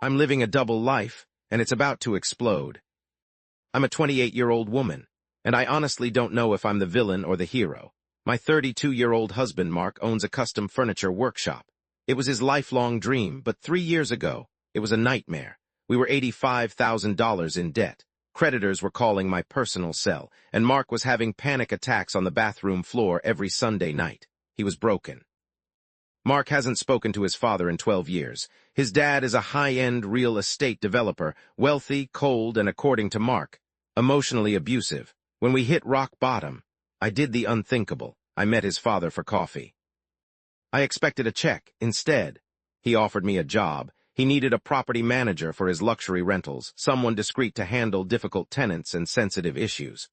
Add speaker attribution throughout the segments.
Speaker 1: I'm living a double life, and it's about to explode. I'm a 28-year-old woman, and I honestly don't know if I'm the villain or the hero. My 32-year-old husband, Mark, owns a custom furniture workshop. It was his lifelong dream, but 3 years ago, it was a nightmare. We were $85,000 in debt. Creditors were calling my personal cell, and Mark was having panic attacks on the bathroom floor every Sunday night. He was broken. Mark hasn't spoken to his father in 12 years. His dad is a high-end real estate developer, wealthy, cold, and according to Mark, emotionally abusive. When we hit rock bottom, I did the unthinkable. I met his father for coffee. I expected a check. Instead, he offered me a job. He needed a property manager for his luxury rentals, someone discreet to handle difficult tenants and sensitive issues.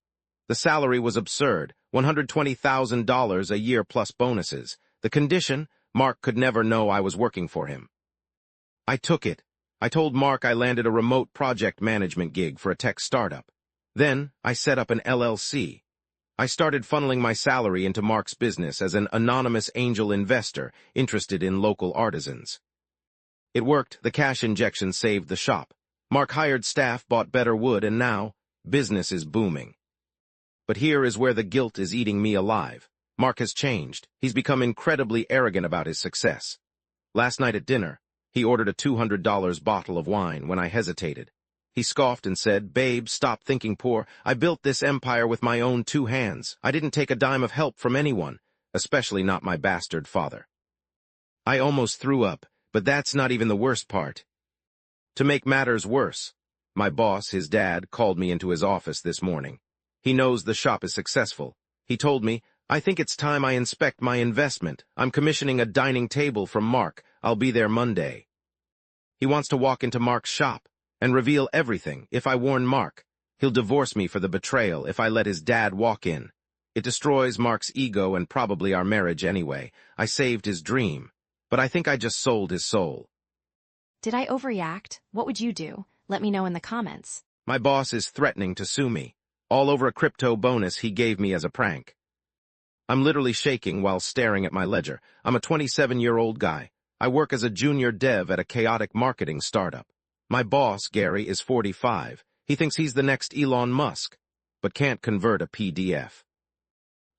Speaker 1: The salary was absurd, $120,000 a year plus bonuses. The condition, Mark could never know I was working for him. I took it. I told Mark I landed a remote project management gig for a tech startup. Then, I set up an LLC. I started funneling my salary into Mark's business as an anonymous angel investor interested in local artisans. It worked. The cash injection saved the shop. Mark hired staff, bought better wood, and now, business is booming. But here is where the guilt is eating me alive. Mark has changed. He's become incredibly arrogant about his success. Last night at dinner, he ordered a $200 bottle of wine when I hesitated. He scoffed and said, "Babe, stop thinking poor. I built this empire with my own 2 hands. I didn't take a dime of help from anyone, especially not my bastard father." I almost threw up, but that's not even the worst part. To make matters worse, my boss, his dad, called me into his office this morning. He knows the shop is successful. He told me, "I think it's time I inspect my investment. I'm commissioning a dining table from Mark. I'll be there Monday." He wants to walk into Mark's shop and reveal everything. If I warn Mark, he'll divorce me for the betrayal if I let his dad walk in. It destroys Mark's ego and probably our marriage anyway. I saved his dream, but I think I just sold his soul.
Speaker 2: Did I overreact? What would you do? Let me know in the comments.
Speaker 1: My boss is threatening to sue me, all over a crypto bonus he gave me as a prank. I'm literally shaking while staring at my ledger. I'm a 27-year-old guy. I work as a junior dev at a chaotic marketing startup. My boss, Gary, is 45. He thinks he's the next Elon Musk, but can't convert a PDF.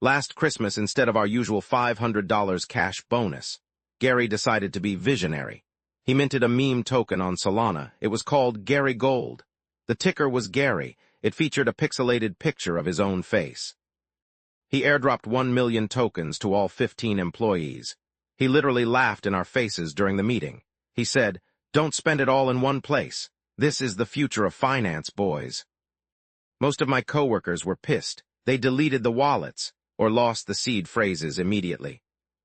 Speaker 1: Last Christmas, instead of our usual $500 cash bonus, Gary decided to be visionary. He minted a meme token on Solana. It was called Gary Gold. The ticker was Gary. It featured a pixelated picture of his own face. He airdropped 1 million tokens to all 15 employees. He literally laughed in our faces during the meeting. He said, "Don't spend it all in one place. This is the future of finance, boys." Most of my coworkers were pissed. They deleted the wallets or lost the seed phrases immediately.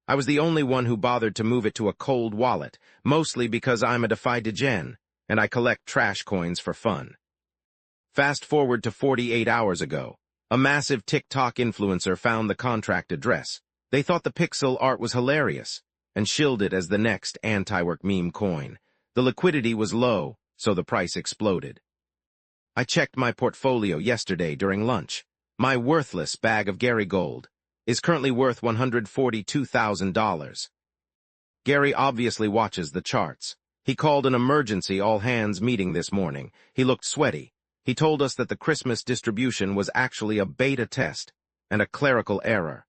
Speaker 1: I was the only one who bothered to move it to a cold wallet, mostly because I'm a DeFi degen, and I collect trash coins for fun. Fast forward to 48 hours ago. A massive TikTok influencer found the contract address. They thought the pixel art was hilarious and shilled it as the next anti-work meme coin. The liquidity was low, so the price exploded. I checked my portfolio yesterday during lunch. My worthless bag of Gary Gold is currently worth $142,000. Gary obviously watches the charts. He called an emergency all-hands meeting this morning. He looked sweaty. He told us that the Christmas distribution was actually a beta test and a clerical error.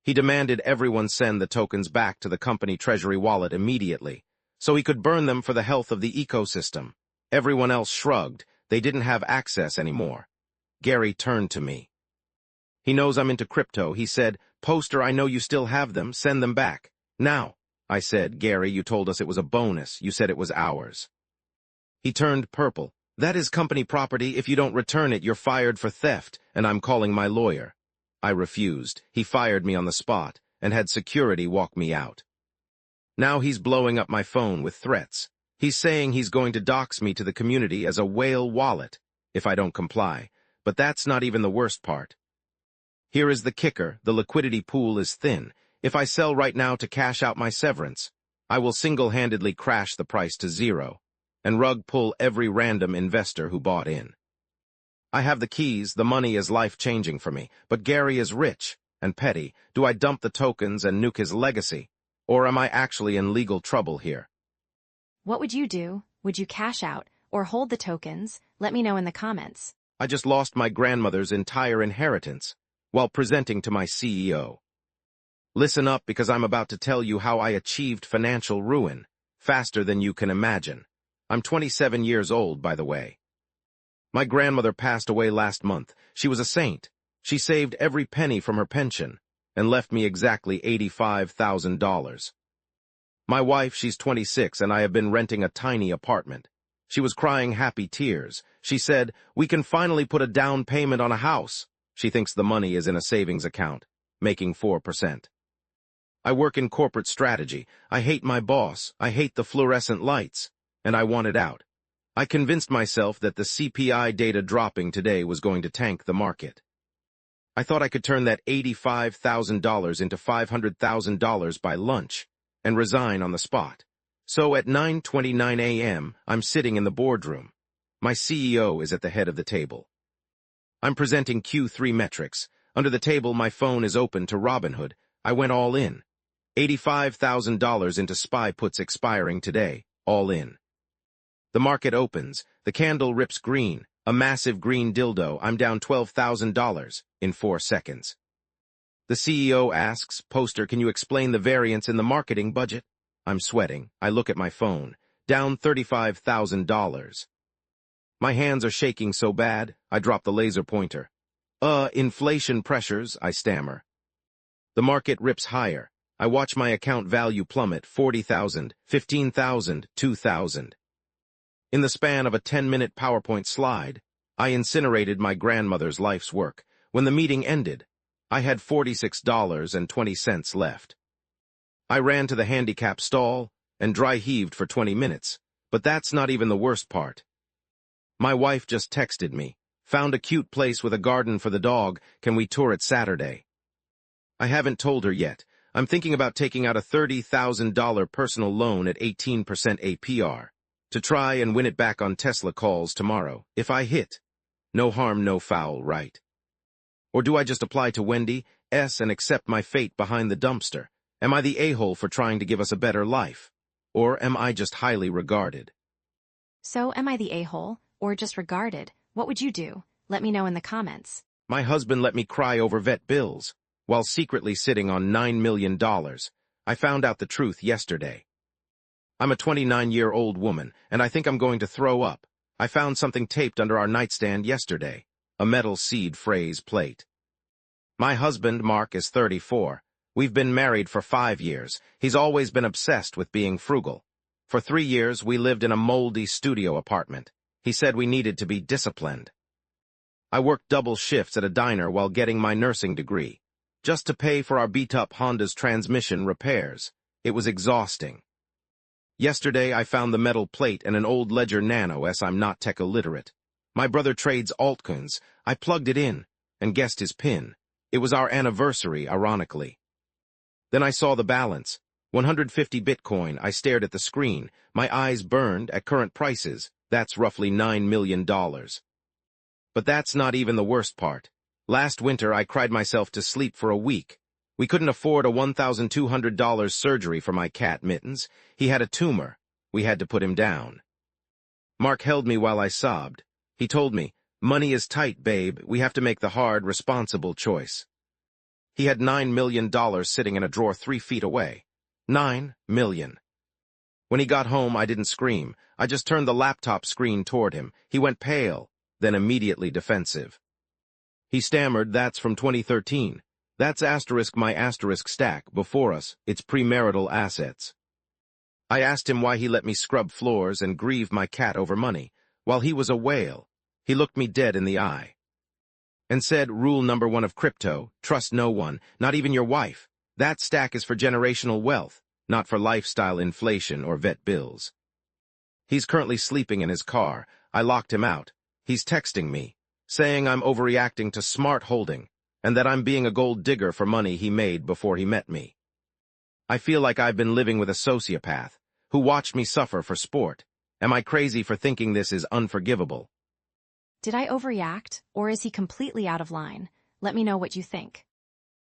Speaker 1: He demanded everyone send the tokens back to the company treasury wallet immediately, so he could burn them for the health of the ecosystem. Everyone else shrugged. They didn't have access anymore. Gary turned to me. He knows I'm into crypto. He said, "Poster, I know you still have them. Send them back. Now." I said, "Gary, you told us it was a bonus. You said it was ours." He turned purple. "That is company property. If you don't return it, you're fired for theft, and I'm calling my lawyer." I refused. He fired me on the spot and had security walk me out. Now he's blowing up my phone with threats. He's saying he's going to dox me to the community as a whale wallet if I don't comply. But that's not even the worst part. Here is the kicker. The liquidity pool is thin. If I sell right now to cash out my severance, I will single-handedly crash the price to zero and rug pull every random investor who bought in. I have the keys. The money is life-changing for me, but Gary is rich and petty. Do I dump the tokens and nuke his legacy, or am I actually in legal trouble here?
Speaker 2: What would you do? Would you cash out or hold the tokens? Let me know in the comments.
Speaker 1: I just lost my grandmother's entire inheritance while presenting to my CEO. Listen up because I'm about to tell you how I achieved financial ruin faster than you can imagine. I'm 27 years old, by the way. My grandmother passed away last month. She was a saint. She saved every penny from her pension and left me exactly $85,000. My wife, she's 26, and I have been renting a tiny apartment. She was crying happy tears. She said, "We can finally put a down payment on a house." She thinks the money is in a savings account, making 4%. I work in corporate strategy. I hate my boss. I hate the fluorescent lights, and I wanted out. I convinced myself that the CPI data dropping today was going to tank the market. I thought I could turn that $85,000 into $500,000 by lunch and resign on the spot. So at 9:29 a.m., I'm sitting in the boardroom. My CEO is at the head of the table. I'm presenting Q3 metrics. Under the table, my phone is open to Robinhood. I went all in. $85,000 into SPY puts expiring today, all in. The market opens. The candle rips green. A massive green dildo. I'm down $12,000 in 4 seconds. The CEO asks, "Poster, can you explain the variance in the marketing budget?" I'm sweating. I look at my phone. Down $35,000. My hands are shaking so bad, I drop the laser pointer. Inflation pressures, I stammer. The market rips higher. I watch my account value plummet, 40,000, 15,000, 2,000. In the span of a 10-minute PowerPoint slide, I incinerated my grandmother's life's work. When the meeting ended, I had $46.20 left. I ran to the handicap stall and dry heaved for 20 minutes, but that's not even the worst part. My wife just texted me, "Found a cute place with a garden for the dog. Can we tour it Saturday?" I haven't told her yet. I'm thinking about taking out a $30,000 personal loan at 18% APR to try and win it back on Tesla calls tomorrow. If I hit, no harm, no foul, right? Or do I just apply to Wendy S. and accept my fate behind the dumpster? Am I the a-hole for trying to give us a better life? Or am I just highly regarded?
Speaker 2: So, am I the a-hole or just regarded? What would you do? Let me know in the comments.
Speaker 1: My husband let me cry over vet bills while secretly sitting on $9 million. I found out the truth yesterday. I'm a 29-year-old woman, and I think I'm going to throw up. I found something taped under our nightstand yesterday, a metal seed phrase plate. My husband, Mark, is 34. We've been married for 5 years. He's always been obsessed with being frugal. For 3 years, we lived in a moldy studio apartment. He said we needed to be disciplined. I worked double shifts at a diner while getting my nursing degree, just to pay for our beat-up Honda's transmission repairs. It was exhausting. Yesterday, I found the metal plate and an old Ledger Nano, as I'm not tech illiterate. My brother trades altcoins. I plugged it in and guessed his PIN. It was our anniversary, ironically. Then I saw the balance. 150 Bitcoin. I stared at the screen. My eyes burned. At current prices, that's roughly $9 million. But that's not even the worst part. Last winter, I cried myself to sleep for a week. We couldn't afford a $1,200 surgery for my cat, Mittens. He had a tumor. We had to put him down. Mark held me while I sobbed. He told me, "Money is tight, babe. We have to make the hard, responsible choice." He had $9 million sitting in a drawer 3 feet away. $9 million. When he got home, I didn't scream. I just turned the laptop screen toward him. He went pale, then immediately defensive. He stammered, "That's from 2013. That's asterisk my asterisk stack. Before us, it's premarital assets." I asked him why he let me scrub floors and grieve my cat over money, while he was a whale. He looked me dead in the eye and said, "Rule number 1 of crypto, trust no one, not even your wife. That stack is for generational wealth, not for lifestyle inflation or vet bills." He's currently sleeping in his car. I locked him out. He's texting me, saying I'm overreacting to smart holding, and that I'm being a gold digger for money he made before he met me. I feel like I've been living with a sociopath who watched me suffer for sport. Am I crazy for thinking this is unforgivable?
Speaker 2: Did I overreact, or is he completely out of line? Let me know what you think.